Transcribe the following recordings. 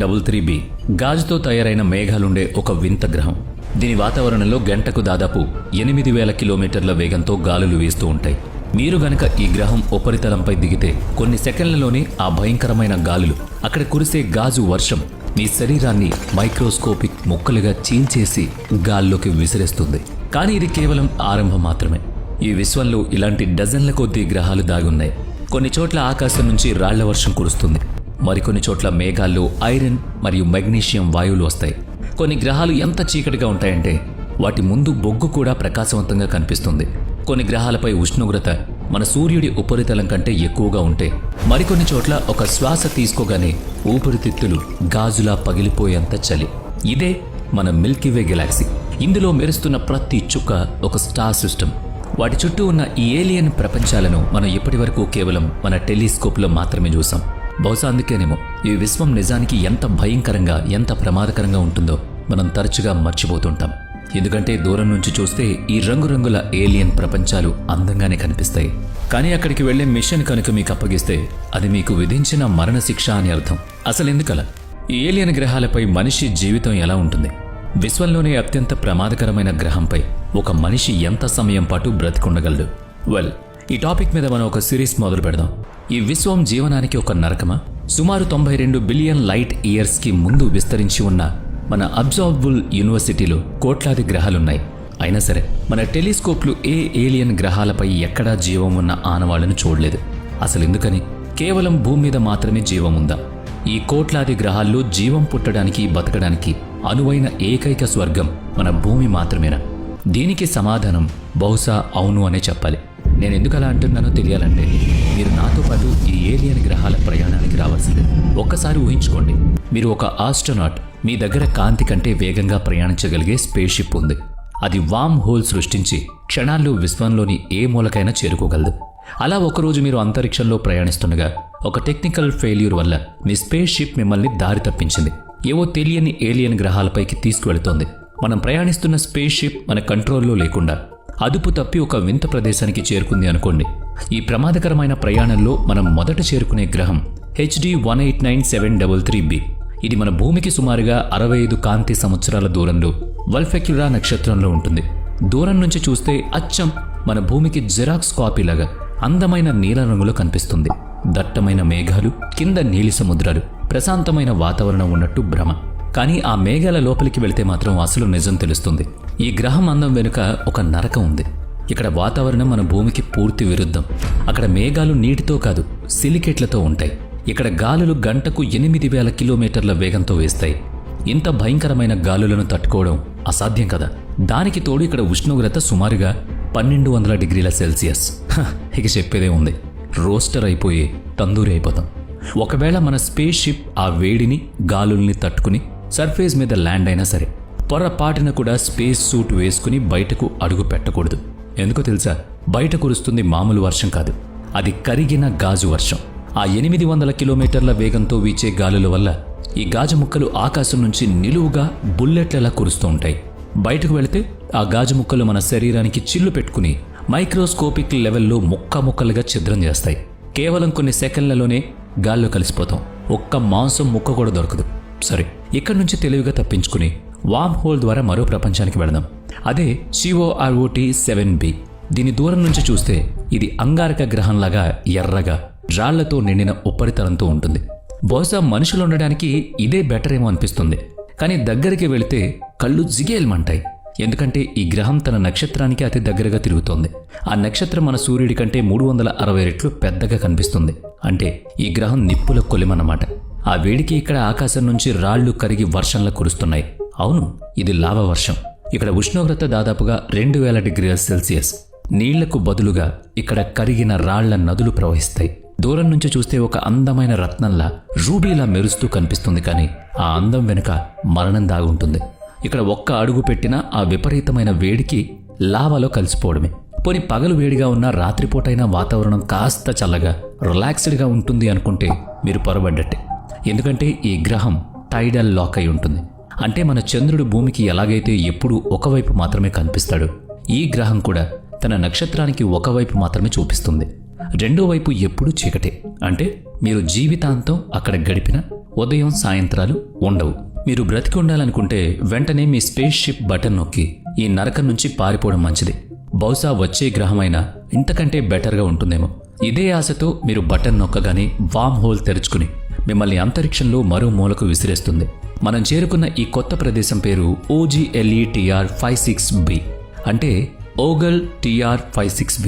733b గాజుతో తయారైన మేఘాలుండే ఒక వింత గ్రహం. దీని వాతావరణంలో గంటకు దాదాపు 8000 కిలోమీటర్ల వేగంతో గాలులు వీస్తూ ఉంటాయి. మీరు గనక ఈ గ్రహం ఉపరితలంపై దిగితే కొన్ని సెకండ్లలోనే ఆ భయంకరమైన గాలులు, అక్కడ కురిసే గాజు వర్షం మీ శరీరాన్ని మైక్రోస్కోపిక్ ముక్కలుగా చీల్చేసి గాల్లోకి విసిరేస్తుంది. కానీ ఇది కేవలం ఆరంభం మాత్రమే. ఈ విశ్వంలో ఇలాంటి డజన్ల కొద్దీ గ్రహాలు దాగున్నాయి. కొన్ని చోట్ల ఆకాశం నుంచి రాళ్ల వర్షం కురుస్తుంది. మరికొన్ని చోట్ల మేఘాల్లో ఐరన్ మరియు మెగ్నీషియం వాయువులు వస్తాయి. కొన్ని గ్రహాలు ఎంత చీకటిగా ఉంటాయంటే వాటి ముందు బొగ్గు కూడా ప్రకాశవంతంగా కనిపిస్తుంది. కొన్ని గ్రహాలపై ఉష్ణోగ్రత మన సూర్యుడి ఉపరితలం కంటే ఎక్కువగా ఉంటే మరికొన్ని చోట్ల ఒక శ్వాస తీసుకోగానే ఊపిరితిత్తులు గాజులా పగిలిపోయేంత చలి. ఇదే మన మిల్కీవే గెలాక్సీ. ఇందులో మెరుస్తున్న ప్రతి చుక్క ఒక స్టార్ సిస్టమ్. వాటి చుట్టూ ఉన్న ఈ ఏలియన్ ప్రపంచాలను మనం ఇప్పటివరకు కేవలం మన టెలిస్కోప్లో మాత్రమే చూసాం. బహుశా అందుకేనేమో ఈ విశ్వం నిజానికి ఎంత భయంకరంగా, ఎంత ప్రమాదకరంగా ఉంటుందో మనం తరచుగా మర్చిపోతుంటాం. ఎందుకంటే దూరం నుంచి చూస్తే ఈ రంగురంగుల ఏలియన్ ప్రపంచాలు అందంగానే కనిపిస్తాయి. కానీ అక్కడికి వెళ్లే మిషన్ కనుక మీకు అప్పగిస్తే అది మీకు విధించిన మరణశిక్ష అని అర్థం. అసలు ఎందుకలా? ఈ ఏలియన్ గ్రహాలపై మనిషి జీవితం ఎలా ఉంటుంది? విశ్వంలోనే అత్యంత ప్రమాదకరమైన గ్రహంపై ఒక మనిషి ఎంత సమయం పాటు బ్రతికుండగలడు? వెల్, ఈ టాపిక్ మీద మనం ఒక సిరీస్ మొదలు పెడదాం. ఈ విశ్వం జీవనానికి ఒక నరకమా? సుమారు 92 బిలియన్ లైట్ ఇయర్స్కి ముందు విస్తరించి ఉన్న మన అబ్జర్వబుల్ యూనివర్సిటీలో కోట్లాది గ్రహాలున్నాయి. అయినా సరే మన టెలిస్కోప్లు ఏ ఏలియన్ గ్రహాలపై ఎక్కడా జీవం ఉన్న ఆనవాళ్లను చూడలేదు. అసలు ఎందుకని? కేవలం భూమి మీద మాత్రమే జీవం ఉందా? ఈ కోట్లాది గ్రహాల్లో జీవం పుట్టడానికి, బతకడానికి అనువైన ఏకైక స్వర్గం మన భూమి మాత్రమేనా? దీనికి సమాధానం బహుశా అవును అనే చెప్పాలి. నేను ఎందుకు అలా అంటున్నానో తెలియాలంటే మీరు నాతో పాటు ఈ ఏలియన్ గ్రహాల ప్రయాణానికి రావాల్సిందే. ఒక్కసారి ఊహించుకోండి, మీరు ఒక ఆస్ట్రోనాట్. మీ దగ్గర కాంతి కంటే వేగంగా ప్రయాణించగలిగే స్పేస్ షిప్ ఉంది. అది వామ్ హోల్ సృష్టించి క్షణాల్లో విశ్వంలోని ఏ మూలకైనా చేరుకోగలదు. అలా ఒకరోజు మీరు అంతరిక్షంలో ప్రయాణిస్తుండగా ఒక టెక్నికల్ ఫెయిల్యూర్ వల్ల మీ స్పేస్ షిప్ మిమ్మల్ని దారి తప్పించింది. ఏవో తెలియని ఏలియన్ గ్రహాలపైకి తీసుకువెళుతోంది. మనం ప్రయాణిస్తున్న స్పేస్ షిప్ మన కంట్రోల్లో లేకుండా అదుపు తప్పి ఒక వింత ప్రదేశానికి చేరుకుంది అనుకోండి. ఈ ప్రమాదకరమైన ప్రయాణంలో మనం మొదట చేరుకునే గ్రహం HD 189733b. ఇది మన భూమికి సుమారుగా 65 కాంతి సంవత్సరాల దూరంలో వల్ఫెక్యురా నక్షత్రంలో ఉంటుంది. దూరం నుంచి చూస్తే అచ్చం మన భూమికి జెరాక్స్ కాపీలాగా అందమైన నీల రంగులో కనిపిస్తుంది. దట్టమైన మేఘాలు, కింద నీలి సముద్రాలు, ప్రశాంతమైన వాతావరణం ఉన్నట్టు భ్రమ. కానీ ఆ మేఘాల లోపలికి వెళితే మాత్రం అసలు నిజం తెలుస్తుంది. ఈ గ్రహం అందం వెనుక ఒక నరకం ఉంది. ఇక్కడ వాతావరణం మన భూమికి పూర్తి విరుద్ధం. అక్కడ మేఘాలు నీటితో కాదు, సిలికేట్లతో ఉంటాయి. ఇక్కడ గాలులు గంటకు 8000 కిలోమీటర్ల వేగంతో వేస్తాయి. ఇంత భయంకరమైన గాలులను తట్టుకోవడం అసాధ్యం కదా. దానికి తోడు ఇక్కడ ఉష్ణోగ్రత సుమారుగా 1200 డిగ్రీల సెల్సియస్. ఇక చెప్పేదే ఉంది, రోస్టర్ అయిపోయి తందూరి అయిపోతాం. ఒకవేళ మన స్పేస్ షిప్ ఆ వేడిని, గాలుల్ని తట్టుకుని సర్ఫేస్ మీద ల్యాండ్ అయినా సరే పొరపాటున కూడా స్పేస్ సూట్ వేసుకుని బయటకు అడుగు పెట్టకూడదు. ఎందుకో తెలుసా? బయట కురుస్తుంది మామూలు వర్షం కాదు, అది కరిగిన గాజు వర్షం. ఆ 800 కిలోమీటర్ల వేగంతో వీచే గాలుల వల్ల ఈ గాజు ముక్కలు ఆకాశం నుంచి నిలువుగా బుల్లెట్లలా కురుస్తూ ఉంటాయి. బయటకు వెళితే ఆ గాజు ముక్కలు మన శరీరానికి చిల్లు పెట్టుకుని మైక్రోస్కోపిక్ లెవెల్లో ముక్కలుగా ఛిద్రం చేస్తాయి. కేవలం కొన్ని సెకండ్లలోనే గాల్లో కలిసిపోతాం. ఒక్క మాంసం ముక్క కూడా దొరకదు. సరే, ఇక్కడి నుంచి తెలివిగా తప్పించుకుని వామ్ హోల్ ద్వారా మరో ప్రపంచానికి వెళదాం. అదే COROT 7b. దీని దూరం నుంచి చూస్తే ఇది అంగారక గ్రహంలాగా ఎర్రగా రాళ్లతో నిండిన ఉపరితలంతో ఉంటుంది. బహుశా మనుషులు ఉండడానికి ఇదే బెటర్ ఏమో అనిపిస్తుంది. కానీ దగ్గరికి వెళితే కళ్ళు జిగేల్మంటాయి. ఎందుకంటే ఈ గ్రహం తన నక్షత్రానికి అతి దగ్గరగా తిరుగుతోంది. ఆ నక్షత్రం మన సూర్యుడి కంటే 360 రెట్లు పెద్దగా కనిపిస్తుంది. అంటే ఈ గ్రహం నిప్పుల కొలిమన్నమాట. ఆ వేడికి ఇక్కడ ఆకాశం నుంచి రాళ్లు కరిగి వర్షంలా కురుస్తున్నాయి. అవును, ఇది లావా వర్షం. ఇక్కడ ఉష్ణోగ్రత దాదాపుగా 2000 డిగ్రీల సెల్సియస్. నీళ్లకు బదులుగా ఇక్కడ కరిగిన రాళ్ల నదులు ప్రవహిస్తాయి. దూరం నుంచి చూస్తే ఒక అందమైన రత్నంలా, రూబీలా మెరుస్తూ కనిపిస్తుంది. కానీ ఆ అందం వెనుక మరణం దాగుంటుంది. ఇక్కడ ఒక్క అడుగు పెట్టినా ఆ విపరీతమైన వేడికి లావాలో కలిసిపోవడమే. పోని పగలు వేడిగా ఉన్న రాత్రిపూటైనా వాతావరణం కాస్త చల్లగా, రిలాక్స్డ్గా ఉంటుంది అనుకుంటే మీరు పొరబడ్డట్టే. ఎందుకంటే ఈ గ్రహం టైడల్ లాక్ అయి ఉంటుంది. అంటే మన చంద్రుడు భూమికి ఎలాగైతే ఎప్పుడూ ఒకవైపు మాత్రమే కనిపిస్తాడు, ఈ గ్రహం కూడా తన నక్షత్రానికి ఒకవైపు మాత్రమే చూపిస్తుంది. రెండో వైపు ఎప్పుడూ చీకటే. అంటే మీరు జీవితాంతం అక్కడ గడిపిన ఉదయం సాయంత్రాలు ఉండవు. మీరు బ్రతికి ఉండాలనుకుంటే వెంటనే మీ స్పేస్ షిప్ బటన్ నొక్కి ఈ నరకం నుంచి పారిపోవడం మంచిది. బహుశా వచ్చే గ్రహమైనా ఇంతకంటే బెటర్గా ఉంటుందేమో. ఇదే ఆశతో మీరు బటన్ నొక్కగానే వామ్ హోల్ తెరుచుకుని మిమ్మల్ని అంతరిక్షంలో మరో మూలకు విసిరేస్తుంది. మనం చేరుకున్న ఈ కొత్త ప్రదేశం పేరు OGLETR56b, అంటే ఓగల్ TR56b.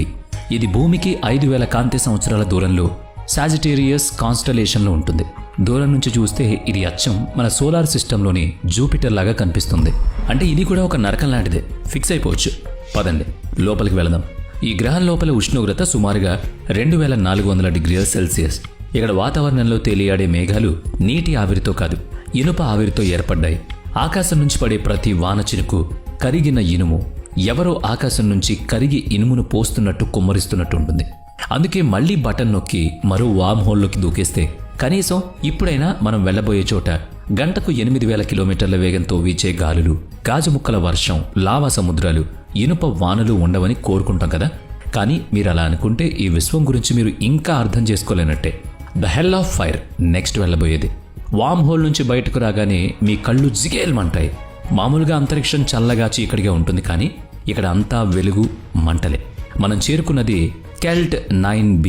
ఇది భూమికి 5000 కాంతి సంవత్సరాల దూరంలో సాజిటేరియస్ కాన్స్టలేషన్లో ఉంటుంది. దూరం నుంచి చూస్తే ఇది అచ్చం మన సోలార్ సిస్టంలోని జూపిటర్ లాగా కనిపిస్తుంది. అంటే ఇది కూడా ఒక నరకం లాంటిదే. ఫిక్స్ అయిపోవచ్చు. పదండి లోపలికి వెళదాం. ఈ గ్రహం లోపల ఉష్ణోగ్రత సుమారుగా 2400 డిగ్రీల సెల్సియస్. ఇక్కడ వాతావరణంలో తేలియాడే మేఘాలు నీటి ఆవిరితో కాదు, ఇనుప ఆవిరితో ఏర్పడ్డాయి. ఆకాశం నుంచి పడే ప్రతి వాన చినుకు కరిగిన ఇనుము, ఎవరో ఆకాశం నుంచి కరిగి ఇనుమును పోస్తున్నట్టు కుమ్మరిస్తున్నట్టు ఉంటుంది. అందుకే మళ్లీ బటన్ నొక్కి మరో వామ్ హోల్లోకి దూకేస్తే కనీసం ఇప్పుడైనా మనం వెళ్లబోయే చోట గంటకు 8000 కిలోమీటర్ల వేగంతో వీచే గాలులు, గాజుముక్కల వర్షం, లావా సముద్రాలు, ఇనుప వానలు ఉండవని కోరుకుంటాం కదా. కానీ మీరు అలా అనుకుంటే ఈ విశ్వం గురించి మీరు ఇంకా అర్థం చేసుకోలేనట్టే. The hell of fire next వెళ్లబోయేది. వామ్ హోల్ నుంచి బయటకు రాగానే మీ కళ్ళు జిగేల్మంటాయి. మామూలుగా అంతరిక్షం చల్లగా చీకటిగా ఉంటుంది, కానీ ఇక్కడ అంతా వెలుగు, మంటలే. మనం చేరుకున్నది కెల్ట్ 9b.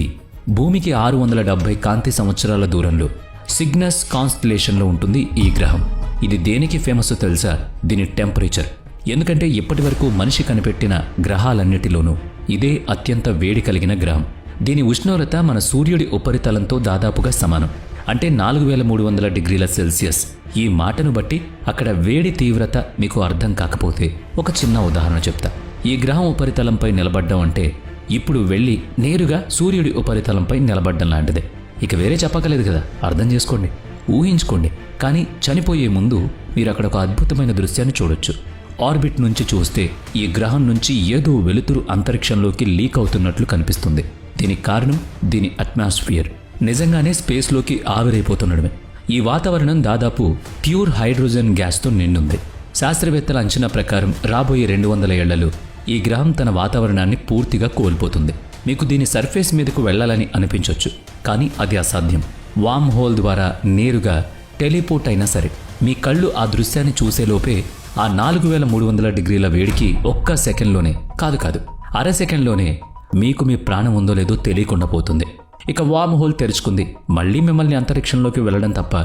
భూమికి 670 కాంతి సంవత్సరాల దూరంలో సిగ్నస్ కాన్స్టలేషన్లో ఉంటుంది ఈ గ్రహం. ఇది దేనికి ఫేమస్ తెలుసా? దీని టెంపరేచర్. ఎందుకంటే ఇప్పటి వరకు మనిషి కనిపెట్టిన గ్రహాలన్నిటిలోనూ ఇదే అత్యంత వేడి కలిగిన గ్రహం. దీని ఉష్ణోగ్రత మన సూర్యుడి ఉపరితలంతో దాదాపుగా సమానం, అంటే 4300 డిగ్రీల సెల్సియస్. ఈ మాటను బట్టి అక్కడ వేడి తీవ్రత మీకు అర్థం కాకపోతే ఒక చిన్న ఉదాహరణ చెప్తా. ఈ గ్రహం ఉపరితలంపై నిలబడ్డం అంటే ఇప్పుడు వెళ్ళి నేరుగా సూర్యుడి ఉపరితలంపై నిలబడ్డం లాంటిదే. ఇక వేరే చెప్పకలేదు కదా, అర్థం చేసుకోండి, ఊహించుకోండి. కానీ చనిపోయే ముందు మీరు అక్కడ ఒక అద్భుతమైన దృశ్యాన్ని చూడొచ్చు. ఆర్బిట్ నుంచి చూస్తే ఈ గ్రహం నుంచి ఏదో వెలుతురు అంతరిక్షంలోకి లీక్ అవుతున్నట్లు కనిపిస్తుంది. దీనికి కారణం దీని అట్మాస్ఫియర్. నిజంగానే స్పేస్లోకి ఆవిరైపోతుండడమే. ఈ వాతావరణం దాదాపు ప్యూర్ హైడ్రోజన్ గ్యాస్తో నిండుంది. శాస్త్రవేత్తల అంచనా ప్రకారం రాబోయే 200 ఏళ్లలో ఈ గ్రహం తన వాతావరణాన్ని పూర్తిగా కోల్పోతుంది. మీకు దీని సర్ఫేస్ మీదకు వెళ్లాలని అనిపించవచ్చు, కానీ అది అసాధ్యం. వామ్ హోల్ ద్వారా నేరుగా టెలిపోర్ట్ అయినా సరే మీ కళ్ళు ఆ దృశ్యాన్ని చూసేలోపే ఆ 4300 డిగ్రీల వేడికి ఒక్క సెకండ్లోనే కాదు అర సెకండ్లోనే మీకు మీ ప్రాణం ఉందో లేదో తెలియకుండా పోతుంది. ఇక వామ్ హోల్ తెరుచుకుంది. మళ్లీ మిమ్మల్ని అంతరిక్షంలోకి వెళ్లడం తప్ప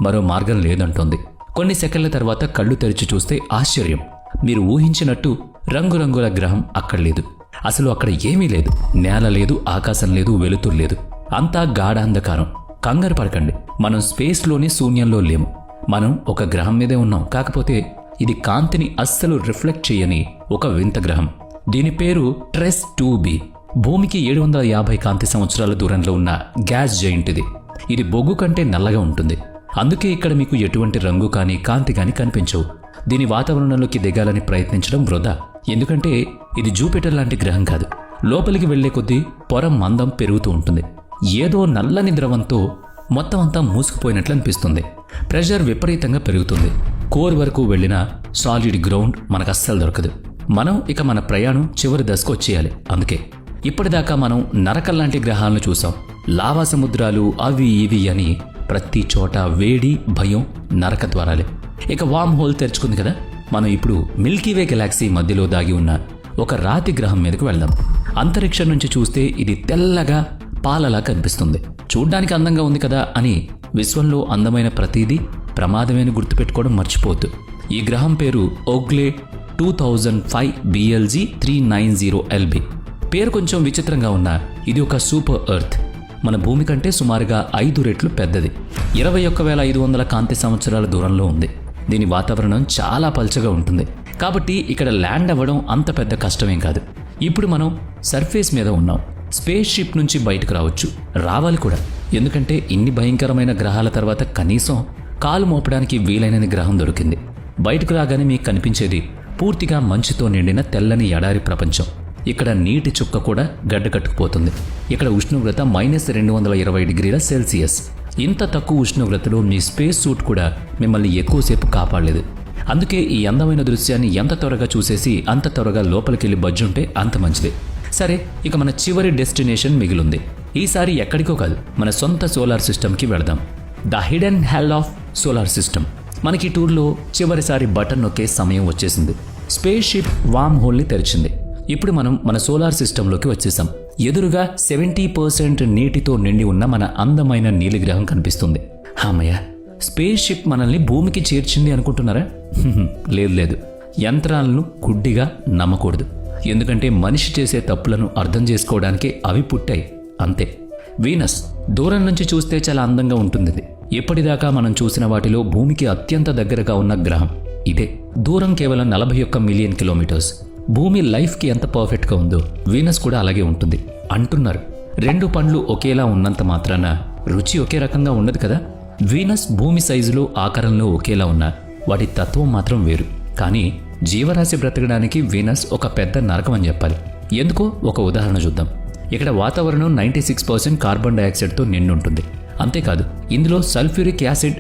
మరో మార్గం లేదంటోంది. కొన్ని సెకండ్ల తర్వాత కళ్ళు తెరిచి చూస్తే ఆశ్చర్యం. మీరు ఊహించినట్టు రంగురంగుల గ్రహం అక్కడ లేదు. అసలు అక్కడ ఏమీ లేదు. నేల లేదు, ఆకాశం లేదు, వెలుతురు లేదు. అంతా గాఢాంధకారం. కంగారు పడకండి, మనం స్పేస్లోని శూన్యంలో లేము. మనం ఒక గ్రహం మీదే ఉన్నాం. కాకపోతే ఇది కాంతిని అస్సలు రిఫ్లెక్ట్ చేయని ఒక వింత గ్రహం. దీని పేరు ట్రెస్ 2b. భూమికి 750 కాంతి సంవత్సరాల దూరంలో ఉన్న గ్యాస్ జైంట్ ఇది. ఇది బొగ్గు కంటే నల్లగా ఉంటుంది. అందుకే ఇక్కడ మీకు ఎటువంటి రంగు కానీ కాంతి కానీ కనిపించవు. దీని వాతావరణంలోకి దిగాలని ప్రయత్నించడం వృధా. ఎందుకంటే ఇది జూపిటర్ లాంటి గ్రహం కాదు. లోపలికి వెళ్లే కొద్దీ పొర మందం పెరుగుతూ ఉంటుంది. ఏదో నల్లని ద్రవంతో మొత్తం అంతా మూసుకుపోయినట్లు అనిపిస్తుంది. ప్రెషర్ విపరీతంగా పెరుగుతుంది. కోర్ వరకు వెళ్లిన సాలిడ్ గ్రౌండ్ మనకు అస్సలు దొరకదు. మనం ఇక మన ప్రయాణం చివరి దశకు వచ్చేయాలి. అందుకే ఇప్పటిదాకా మనం నరకం లాంటి గ్రహాలను చూసాం. లావా సముద్రాలు అవి ఇవి అని ప్రతి చోట వేడి, భయం, నరక ద్వారాలే. ఇక వామ్ హోల్ తెరుచుకుంది కదా. మనం ఇప్పుడు మిల్కీవే గెలాక్సీ మధ్యలో దాగి ఉన్న ఒక రాతి గ్రహం మీదకు వెళ్దాం. అంతరిక్షం నుంచి చూస్తే ఇది తెల్లగా పాలలా కనిపిస్తుంది. చూడ్డానికి అందంగా ఉంది కదా అని విశ్వంలో అందమైన ప్రతిదీ ప్రమాదమేని గుర్తుపెట్టుకోవడం మర్చిపోవద్దు. ఈ గ్రహం పేరు ఓగ్లే 2005 BLG 390LB. పేరు కొంచెం విచిత్రంగా ఉన్నా ఇది ఒక సూపర్ ఎర్త్. మన భూమి కంటే సుమారుగా 5 రెట్లు పెద్దది. 21,500 కాంతి సంవత్సరాల దూరంలో ఉంది. దీని వాతావరణం చాలా పల్చగా ఉంటుంది. కాబట్టి ఇక్కడ ల్యాండ్ అవ్వడం అంత పెద్ద కష్టమేం కాదు. ఇప్పుడు మనం సర్ఫేస్ మీద ఉన్నాం. స్పేస్ షిప్ నుంచి బయటకు రావాలి కూడా. ఎందుకంటే ఇన్ని భయంకరమైన గ్రహాల తర్వాత కనీసం కాలు మోపడానికి వీలైనది గ్రహం దొరికింది. బయటకు రాగానే మీకు కనిపించేది పూర్తిగా మంచుతో నిండిన తెల్లని ఎడారి ప్రపంచం. ఇక్కడ నీటి చుక్క కూడా గడ్డకట్టుకుపోతుంది. ఇక్కడ ఉష్ణోగ్రత -220 డిగ్రీల సెల్సియస్. ఇంత తక్కువ ఉష్ణోగ్రతలో మీ స్పేస్ సూట్ కూడా మిమ్మల్ని ఎక్కువసేపు కాపాడలేదు. అందుకే ఈ అందమైన దృశ్యాన్ని ఎంత త్వరగా చూసేసి అంత త్వరగా లోపలికెళ్ళి బజ్జుంటే అంత మంచిది. సరే, ఇక మన చివరి డెస్టినేషన్ మిగిలింది. ఈసారి ఎక్కడికో కాదు, మన సొంత సోలార్ సిస్టమ్కి వెళదాం. The hidden hell of solar system. మనకి ఈ టూర్లో చివరిసారి బటన్ నొక్కే సమయం వచ్చేసింది. స్పేస్ షిప్ వామ్ హోల్ని తెరిచింది. ఇప్పుడు మనం మన సోలార్ సిస్టంలోకి వచ్చేసాం. ఎదురుగా 70% నీటితో నిండి ఉన్న మన అందమైన నీలిగ్రహం కనిపిస్తుంది. హామయ్య, స్పేస్ షిప్ మనల్ని భూమికి చేర్చింది అనుకుంటున్నారా? లేదు. యంత్రాలను గుడ్డిగా నమ్మకూడదు. ఎందుకంటే మనిషి చేసే తప్పులను అర్థం చేసుకోవడానికే అవి పుట్టాయి, అంతే. వీనస్ దూరం నుంచి చూస్తే చాలా అందంగా ఉంటుంది. ఎప్పటిదాకా మనం చూసిన వాటిలో భూమికి అత్యంత దగ్గరగా ఉన్న గ్రహం ఇదే. దూరం కేవలం 41 మిలియన్ కిలోమీటర్స్. భూమి లైఫ్కి ఎంత పర్ఫెక్ట్గా ఉందో వీనస్ కూడా అలాగే ఉంటుంది అంటున్నారు. 2 పండ్లు ఒకేలా ఉన్నంత మాత్రాన రుచి ఒకే రకంగా ఉండదు కదా. వీనస్ భూమి సైజులో ఆకారంలో ఒకేలా ఉన్నా వాటి తత్వం మాత్రం వేరు. కానీ జీవరాశి బ్రతకడానికి వీనస్ ఒక పెద్ద నరకం అని చెప్పాలి. ఎందుకో ఒక ఉదాహరణ చూద్దాం. ఇక్కడ వాతావరణం 96% కార్బన్ డైఆక్సైడ్తో నిండి ఉంటుంది. అంతేకాదు, ఇందులో సల్ఫ్యూరిక్ యాసిడ్